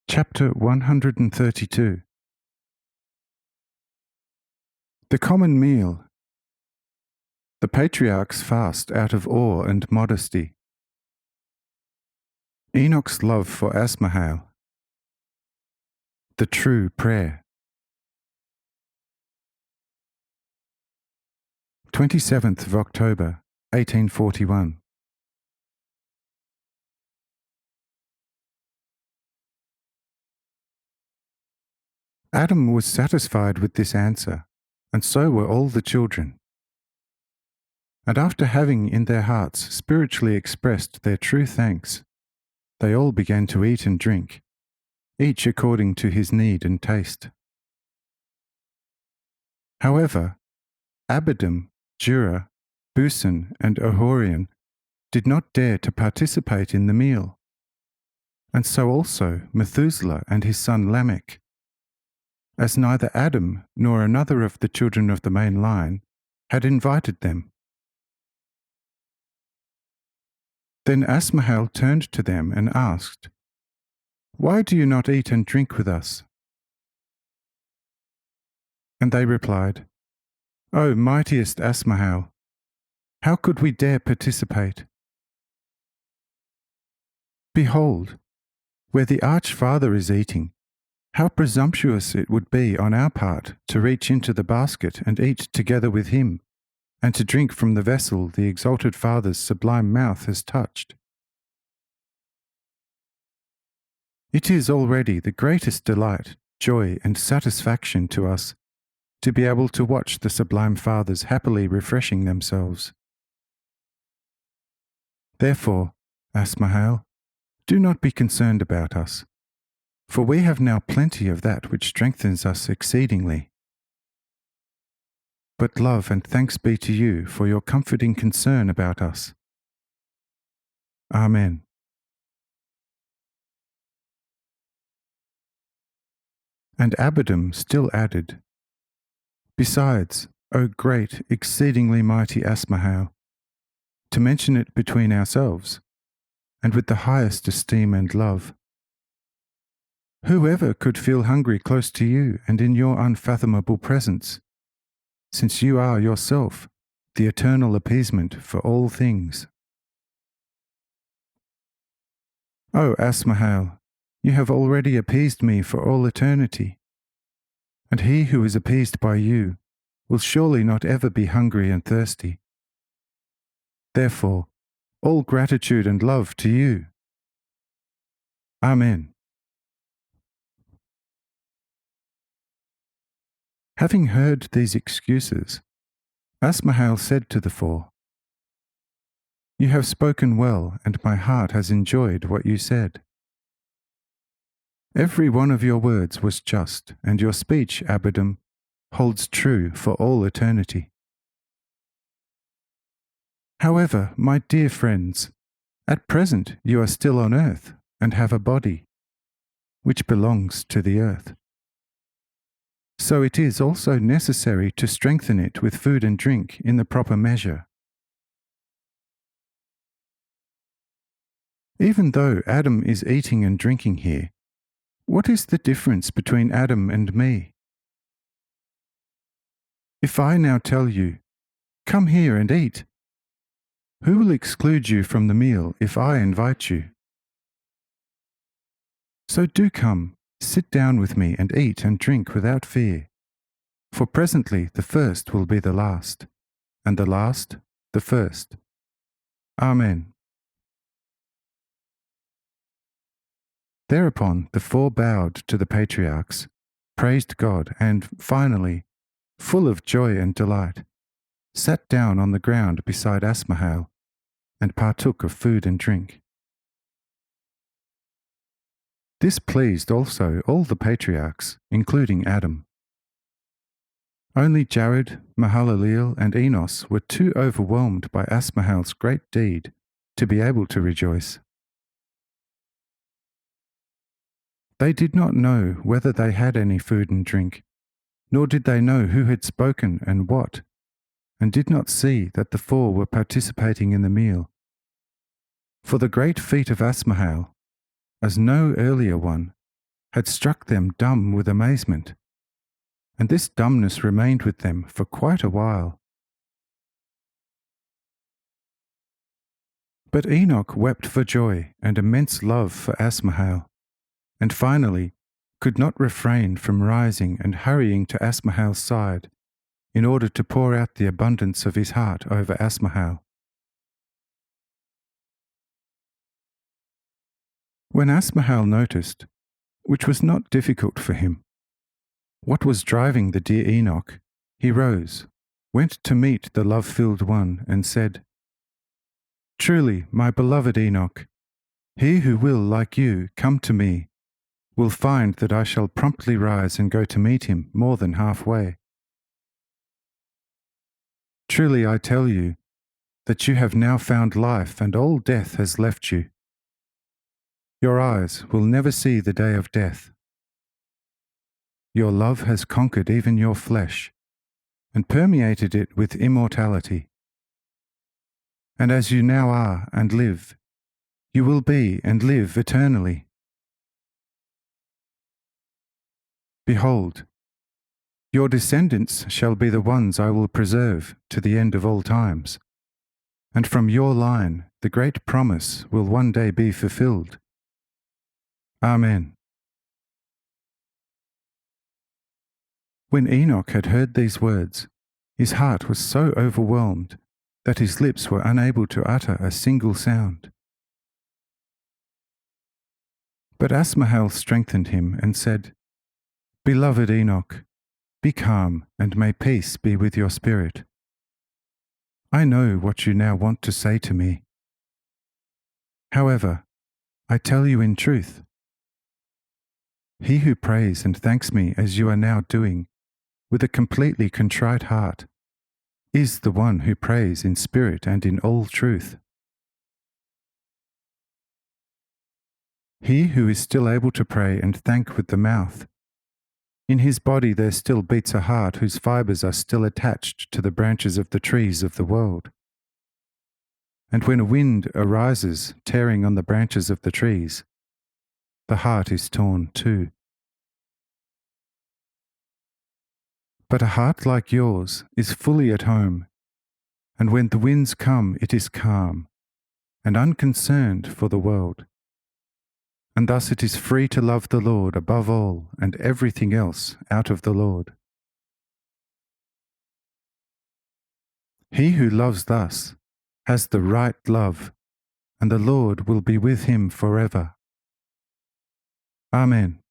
Chapter 132. The common meal. The patriarchs fast out of awe and modesty. Enoch's love for Asmahel. The true prayer. 27th of October, 1841. Adam was satisfied with this answer, and so were all the children. And after having in their hearts spiritually expressed their true thanks, they all began to eat and drink, each according to his need and taste. However, Abiram, Jurah, Busan, and Ohorion did not dare to participate in the meal, and so also Methuselah and his son Lamech, as neither Adam nor another of the children of the main line had invited them. Then Asmahel turned to them and asked, "Why do you not eat and drink with us?" And they replied, "O mightiest Asmahel, how could we dare participate? Behold, where the Arch-Father is eating, how presumptuous it would be on our part to reach into the basket and eat together with him, and to drink from the vessel the exalted Father's sublime mouth has touched. It is already the greatest delight, joy, and satisfaction to us to be able to watch the sublime Fathers happily refreshing themselves. Therefore, Asmahel, do not be concerned about us, for we have now plenty of that which strengthens us exceedingly. But love and thanks be to you for your comforting concern about us. Amen. And Abiram still added, "Besides, O great, exceedingly mighty Asmahel, to mention it between ourselves, and with the highest esteem and love, whoever could feel hungry close to you and in your unfathomable presence, since you are yourself the eternal appeasement for all things? O Asmahel, you have already appeased me for all eternity, and he who is appeased by you will surely not ever be hungry and thirsty. Therefore, all gratitude and love to you. Amen." Having heard these excuses, Asmahel said to the four, "You have spoken well, and my heart has enjoyed what you said. Every one of your words was just, and your speech, Abiram, holds true for all eternity. However, my dear friends, at present you are still on earth and have a body, which belongs to the earth. So it is also necessary to strengthen it with food and drink in the proper measure. Even though Adam is eating and drinking here, what is the difference between Adam and me? If I now tell you, 'Come here and eat,' who will exclude you from the meal if I invite you? So do come, sit down with me and eat and drink without fear, for presently the first will be the last, and the last the first. Amen." Thereupon the four bowed to the patriarchs, praised God, and finally, full of joy and delight, sat down on the ground beside Asmahel and partook of food and drink. This pleased also all the patriarchs, including Adam. Only Jared, Mahalaleel, and Enos were too overwhelmed by Asmahel's great deed to be able to rejoice. They did not know whether they had any food and drink, nor did they know who had spoken and what, and did not see that the four were participating in the meal. For the great feat of Asmahel, as no earlier one, had struck them dumb with amazement, and this dumbness remained with them for quite a while. But Enoch wept for joy and immense love for Asmahel, and finally could not refrain from rising and hurrying to Asmahel's side in order to pour out the abundance of his heart over Asmahel. When Asmahel noticed, which was not difficult for him, what was driving the dear Enoch, he rose, went to meet the love-filled one, and said, "Truly, my beloved Enoch, he who will, like you, come to me, will find that I shall promptly rise and go to meet him more than halfway. Truly I tell you that you have now found life, and all death has left you. Your eyes will never see the day of death. Your love has conquered even your flesh, and permeated it with immortality. And as you now are and live, you will be and live eternally. Behold, your descendants shall be the ones I will preserve to the end of all times, and from your line the great promise will one day be fulfilled. Amen." When Enoch had heard these words, his heart was so overwhelmed that his lips were unable to utter a single sound. But Asmahel strengthened him and said, "Beloved Enoch, be calm, and may peace be with your spirit. I know what you now want to say to me. However, I tell you in truth, he who prays and thanks me as you are now doing, with a completely contrite heart, is the one who prays in spirit and in all truth. He who is still able to pray and thank with the mouth, in his body there still beats a heart whose fibres are still attached to the branches of the trees of the world. And when a wind arises tearing on the branches of the trees, the heart is torn too. But a heart like yours is fully at home, and when the winds come it is calm, and unconcerned for the world. And thus it is free to love the Lord above all and everything else out of the Lord. He who loves thus has the right love, and the Lord will be with him forever. Amen.